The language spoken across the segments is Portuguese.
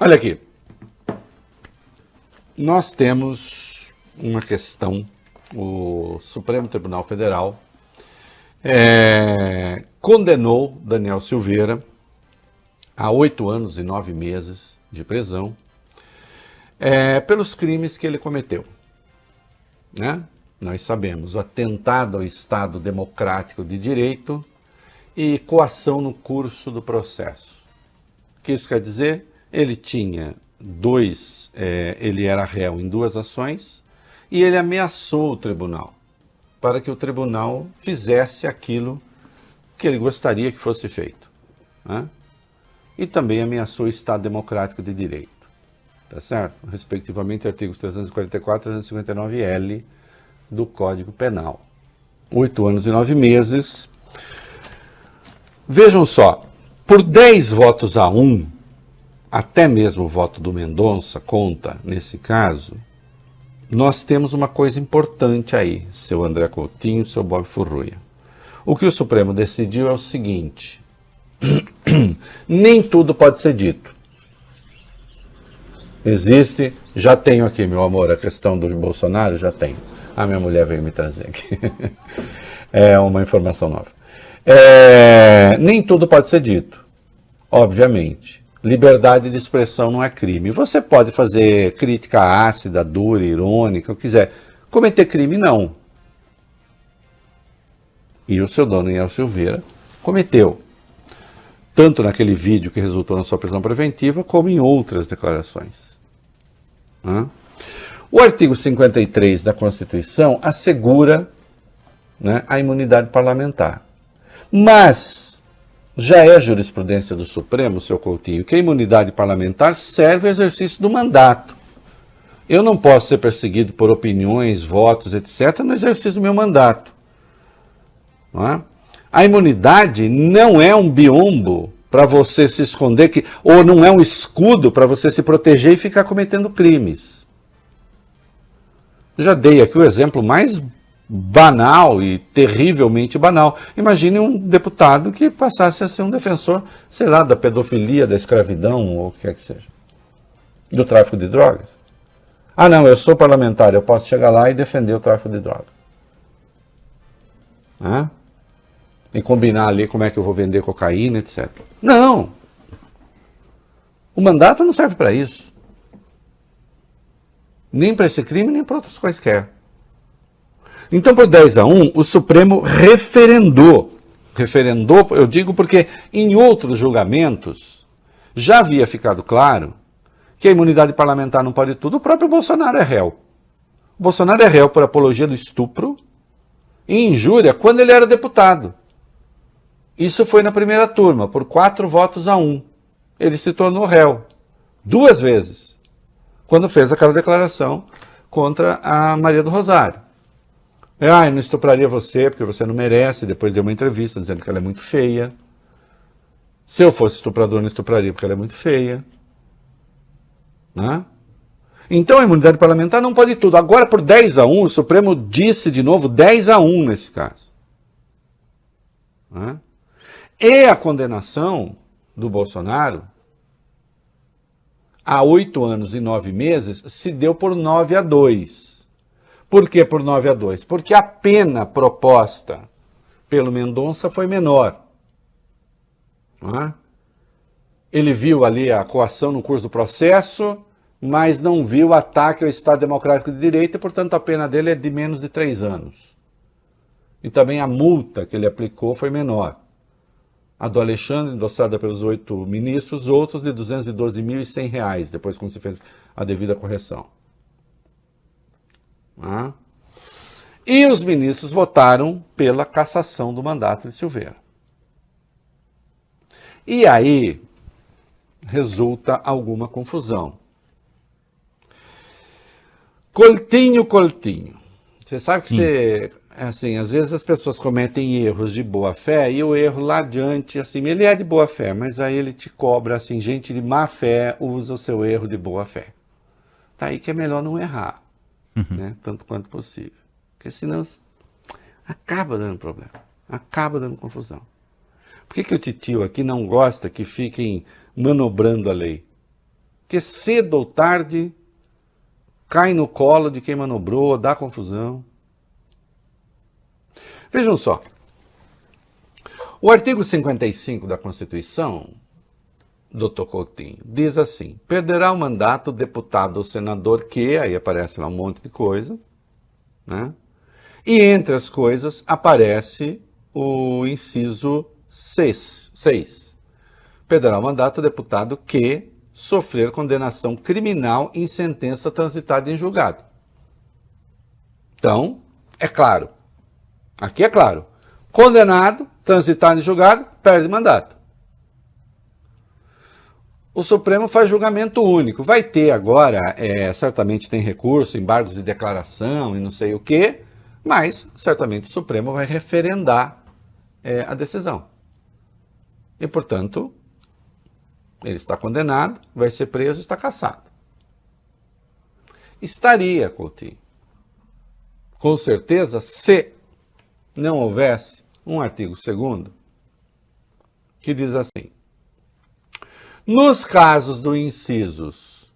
Olha aqui. Nós temos uma questão, o Supremo Tribunal Federal condenou Daniel Silveira a 8 anos e 9 meses de prisão pelos crimes que ele cometeu, né? Nós sabemos, o atentado ao Estado Democrático de Direito e coação no curso do processo. O que isso quer dizer? Ele tinha ele era réu em 2 ações e ele ameaçou o tribunal para que o tribunal fizesse aquilo que ele gostaria que fosse feito, né? E também ameaçou o Estado Democrático de Direito, tá certo? Respectivamente, artigos 344 e 359-L do Código Penal. 8 anos e 9 meses. Vejam só, por 10 votos a 1, até mesmo o voto do Mendonça conta nesse caso, nós temos uma coisa importante aí, seu André Coutinho, seu Bob Furruia. O que o Supremo decidiu é o seguinte: nem tudo pode ser dito. Existe, já tenho aqui, meu amor, a questão do Bolsonaro, já tenho. A minha mulher veio me trazer aqui. É uma informação nova. Nem tudo pode ser dito, obviamente. Liberdade de expressão não é crime. Você pode fazer crítica ácida, dura, irônica, o que quiser. Cometer crime, não. E o seu Daniel Silveira cometeu. Tanto naquele vídeo que resultou na sua prisão preventiva, como em outras declarações. O artigo 53 da Constituição assegura, né, a imunidade parlamentar. Mas já é jurisprudência do Supremo, seu Coutinho, que a imunidade parlamentar serve ao exercício do mandato. Eu não posso ser perseguido por opiniões, votos, etc., no exercício do meu mandato. Não é? A imunidade não é um biombo para você se esconder, ou não é um escudo para você se proteger e ficar cometendo crimes. Eu já dei aqui o exemplo mais banal e terrivelmente banal. Imagine um deputado que passasse a ser um defensor, sei lá, da pedofilia, da escravidão, ou o que quer que seja. Do tráfico de drogas. Ah, não, eu sou parlamentar, eu posso chegar lá e defender o tráfico de drogas. E combinar ali como é que eu vou vender cocaína, etc. Não! O mandato não serve para isso. Nem para esse crime, nem para outros quaisquer. Então, por 10 a 1, o Supremo referendou. Referendou, eu digo porque em outros julgamentos já havia ficado claro que a imunidade parlamentar não pode tudo. O próprio Bolsonaro é réu. O Bolsonaro é réu por apologia do estupro e injúria quando ele era deputado. Isso foi na primeira turma, por 4 votos a 1. Ele se tornou réu 2 vezes, quando fez aquela declaração contra a Maria do Rosário. Eu não estupraria você porque você não merece. Depois deu uma entrevista dizendo que ela é muito feia. Se eu fosse estuprador, não estupraria porque ela é muito feia. Né? Então a imunidade parlamentar não pode tudo. Agora, por 10 a 1, o Supremo disse de novo 10 a 1 nesse caso. Né? E a condenação do Bolsonaro a 8 anos e 9 meses se deu por 9 a 2. Por que por 9 a 2? Porque a pena proposta pelo Mendonça foi menor. Ele viu ali a coação no curso do processo, mas não viu o ataque ao Estado Democrático de Direito, e, portanto, a pena dele é de menos de 3 anos. E também a multa que ele aplicou foi menor. A do Alexandre, endossada pelos 8 ministros, outros de R$ 212.100, depois quando se fez a devida correção. E os ministros votaram pela cassação do mandato de Silveira. E aí resulta alguma confusão. Coutinho. Você sabe que assim, às vezes as pessoas cometem erros de boa fé e o erro lá adiante, assim, ele é de boa fé, mas aí ele te cobra, assim, gente de má fé usa o seu erro de boa fé. Tá aí que é melhor não errar. Né? Tanto quanto possível. Porque senão acaba dando problema, acaba dando confusão. Por que o titio aqui não gosta que fiquem manobrando a lei? que cedo ou tarde cai no colo de quem manobrou, dá confusão. Vejam só, o artigo 55 da Constituição, doutor Coutinho, diz assim: perderá o mandato o deputado ou senador que, aí aparece lá um monte de coisa, né? E entre as coisas aparece o inciso 6. Perderá o mandato o deputado que sofrer condenação criminal em sentença transitada em julgado. Então, é claro, aqui é claro, condenado, transitado em julgado, perde mandato. O Supremo faz julgamento único. Vai ter agora, certamente tem recurso, embargos de declaração e não sei o quê, mas certamente o Supremo vai referendar a decisão. E, portanto, ele está condenado, vai ser preso, está cassado. Estaria, Coutinho, com certeza, se não houvesse um artigo 2º que diz assim: nos casos do incisos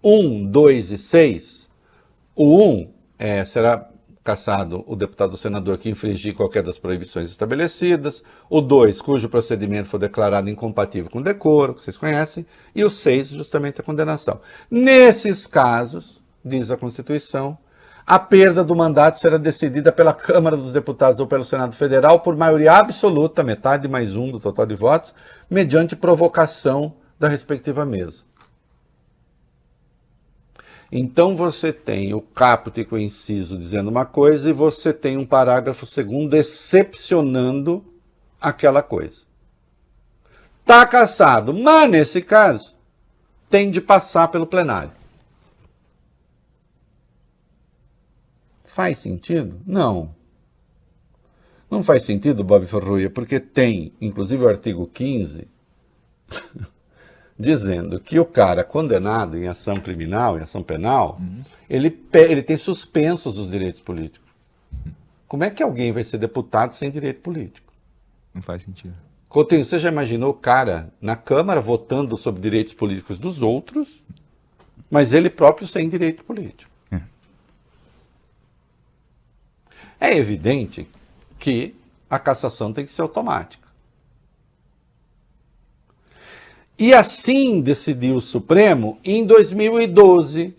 1, 2 e 6, o 1 será cassado o deputado ou senador que infringir qualquer das proibições estabelecidas, o 2, cujo procedimento for declarado incompatível com o decoro, que vocês conhecem, e o 6, justamente a condenação. Nesses casos, diz a Constituição, a perda do mandato será decidida pela Câmara dos Deputados ou pelo Senado Federal por maioria absoluta, metade mais um do total de votos, mediante provocação da respectiva mesa. Então você tem o caput com o inciso dizendo uma coisa e você tem um parágrafo 2º excepcionando aquela coisa. Está cassado, mas nesse caso tem de passar pelo plenário. Faz sentido? Não. Não faz sentido, Bob Ferruia, porque tem, inclusive o artigo 15, dizendo que o cara condenado em ação criminal, em ação penal, ele tem suspensos os direitos políticos. Como é que alguém vai ser deputado sem direito político? Não faz sentido. Coutinho, você já imaginou o cara na Câmara votando sobre direitos políticos dos outros, mas ele próprio sem direito político? É evidente que a cassação tem que ser automática. E assim decidiu o Supremo em 2012,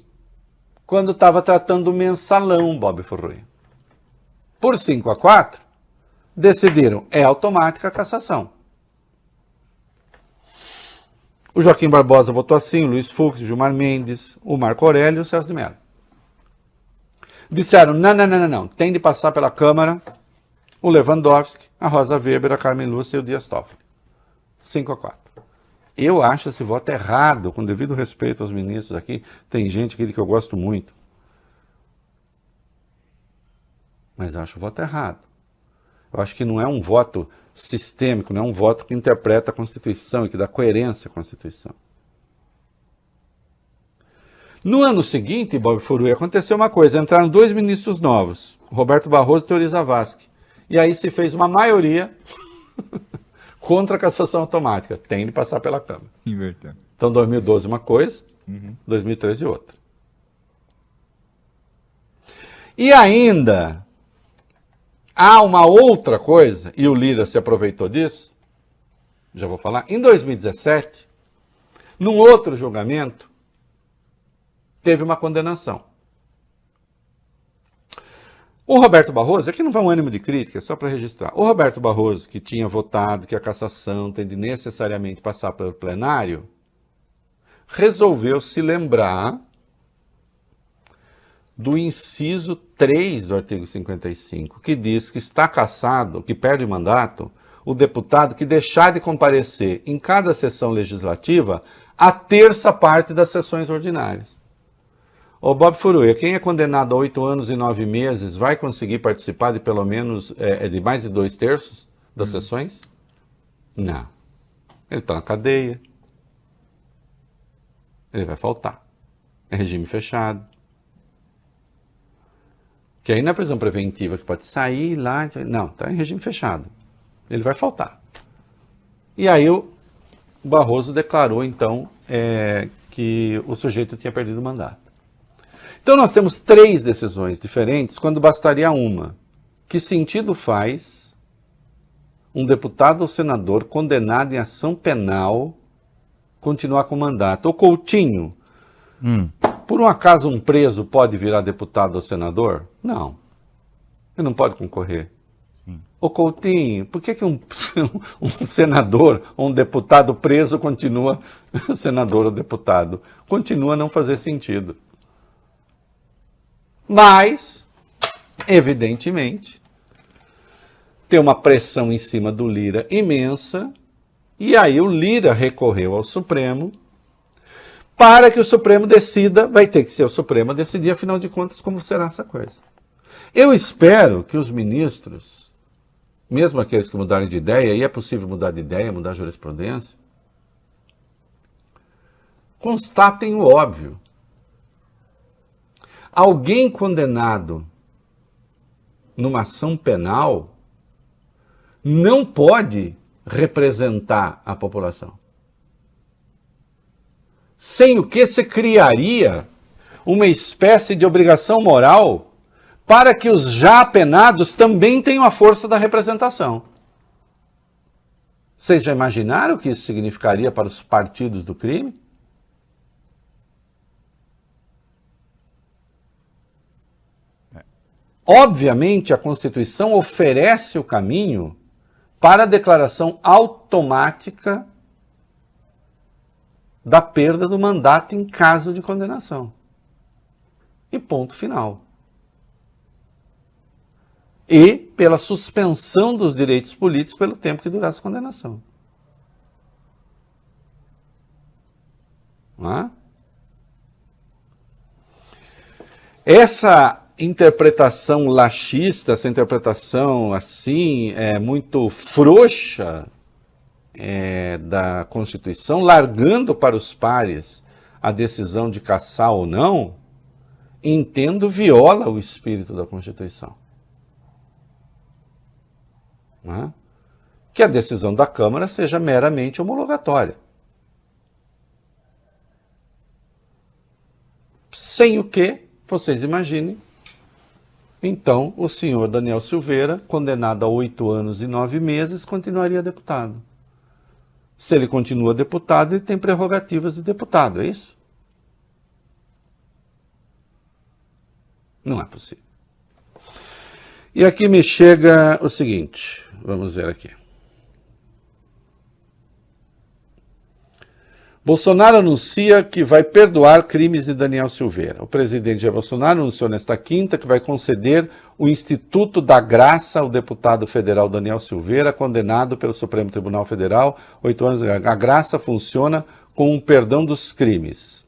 quando estava tratando o mensalão, Bob Ferruia. Por 5-4, decidiram, é automática a cassação. O Joaquim Barbosa votou assim, o Luiz Fux, o Gilmar Mendes, o Marco Aurélio e o Celso de Mello. Disseram, não, tem de passar pela Câmara o Lewandowski, a Rosa Weber, a Carmen Lúcia e o Dias Toffoli. 5-4. Eu acho esse voto errado, com devido respeito aos ministros aqui. Tem gente aqui que eu gosto muito. Mas eu acho o voto errado. Eu acho que não é um voto sistêmico, não é um voto que interpreta a Constituição e que dá coerência à Constituição. No ano seguinte, Bob Ferruia, aconteceu uma coisa. Entraram 2 ministros novos, Roberto Barroso e Teori Zavascki. E aí se fez uma maioria contra a cassação automática. Tem de passar pela Câmara. Invertendo. Então, 2012 uma coisa, 2013 outra. E ainda há uma outra coisa, e o Lira se aproveitou disso, já vou falar, em 2017, num outro julgamento, teve uma condenação. O Roberto Barroso, aqui não vai um ânimo de crítica, só para registrar. O Roberto Barroso, que tinha votado que a cassação tem de necessariamente passar pelo plenário, resolveu se lembrar do inciso 3 do artigo 55, que diz que está cassado, que perde o mandato, o deputado que deixar de comparecer em cada sessão legislativa a terça parte das sessões ordinárias. Ô Bob Ferruia, quem é condenado a 8 anos e 9 meses vai conseguir participar de pelo menos de mais de 2/3 das sessões? Não. Ele está na cadeia. Ele vai faltar. É regime fechado. Que aí não é prisão preventiva, que pode sair lá. Não, está em regime fechado. Ele vai faltar. E aí o Barroso declarou, então, que o sujeito tinha perdido o mandato. Então nós temos 3 decisões diferentes quando bastaria uma. Que sentido faz um deputado ou senador condenado em ação penal continuar com o mandato? Ô Coutinho, por um acaso um preso pode virar deputado ou senador? Não. Ele não pode concorrer. Sim. Ô Coutinho, por que um senador ou um deputado preso continua senador ou deputado? Continua a não fazer sentido. Mas, evidentemente, tem uma pressão em cima do Lira imensa, e aí o Lira recorreu ao Supremo para que o Supremo decida, vai ter que ser o Supremo a decidir, afinal de contas, como será essa coisa. Eu espero que os ministros, mesmo aqueles que mudarem de ideia, e é possível mudar de ideia, mudar a jurisprudência, constatem o óbvio. Alguém condenado numa ação penal não pode representar a população. Sem o que se criaria uma espécie de obrigação moral para que os já penados também tenham a força da representação. Vocês já imaginaram o que isso significaria para os partidos do crime? Obviamente, a Constituição oferece o caminho para a declaração automática da perda do mandato em caso de condenação. E ponto final. E pela suspensão dos direitos políticos pelo tempo que durasse a condenação. Não é? Essa interpretação laxista, essa interpretação assim, muito frouxa da Constituição, largando para os pares a decisão de caçar ou não, entendo, viola o espírito da Constituição. Não é? Que a decisão da Câmara seja meramente homologatória. Sem o que, vocês imaginem, então o senhor Daniel Silveira, condenado a 8 anos e 9 meses, continuaria deputado. Se ele continua deputado, ele tem prerrogativas de deputado, é isso? Não é possível. E aqui me chega o seguinte, vamos ver aqui. Bolsonaro anuncia que vai perdoar crimes de Daniel Silveira. O presidente Jair Bolsonaro anunciou nesta quinta que vai conceder o Instituto da Graça ao deputado federal Daniel Silveira, condenado pelo Supremo Tribunal Federal, 8 anos. A graça funciona com um perdão dos crimes.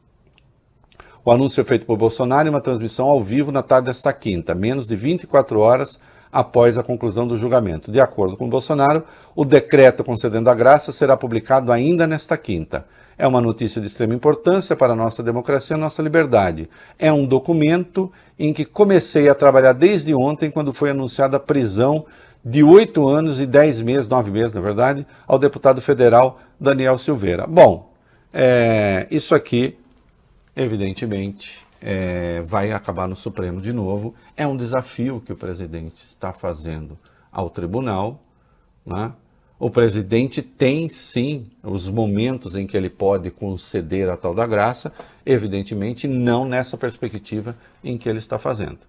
O anúncio foi feito por Bolsonaro em uma transmissão ao vivo na tarde desta quinta, menos de 24 horas após a conclusão do julgamento. De acordo com Bolsonaro, o decreto concedendo a graça será publicado ainda nesta quinta. É uma notícia de extrema importância para a nossa democracia e a nossa liberdade. É um documento em que comecei a trabalhar desde ontem, quando foi anunciada a prisão de 8 anos e 10 meses, 9 meses, na verdade, ao deputado federal Daniel Silveira. Bom, isso aqui, evidentemente, vai acabar no Supremo de novo. É um desafio que o presidente está fazendo ao tribunal, né? O presidente tem, sim, os momentos em que ele pode conceder a tal da graça, evidentemente não nessa perspectiva em que ele está fazendo.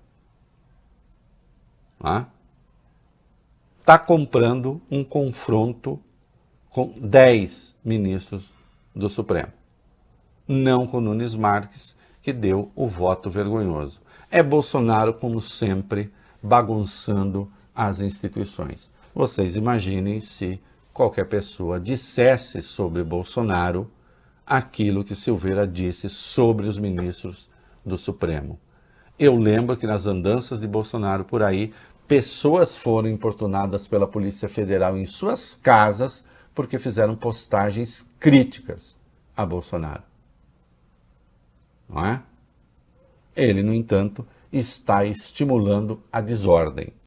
Está comprando um confronto com 10 ministros do Supremo. Não com Nunes Marques, que deu o voto vergonhoso. É Bolsonaro, como sempre, bagunçando as instituições. Vocês imaginem se qualquer pessoa dissesse sobre Bolsonaro aquilo que Silveira disse sobre os ministros do Supremo. Eu lembro que nas andanças de Bolsonaro por aí, pessoas foram importunadas pela Polícia Federal em suas casas porque fizeram postagens críticas a Bolsonaro. Não é? Ele, no entanto, está estimulando a desordem.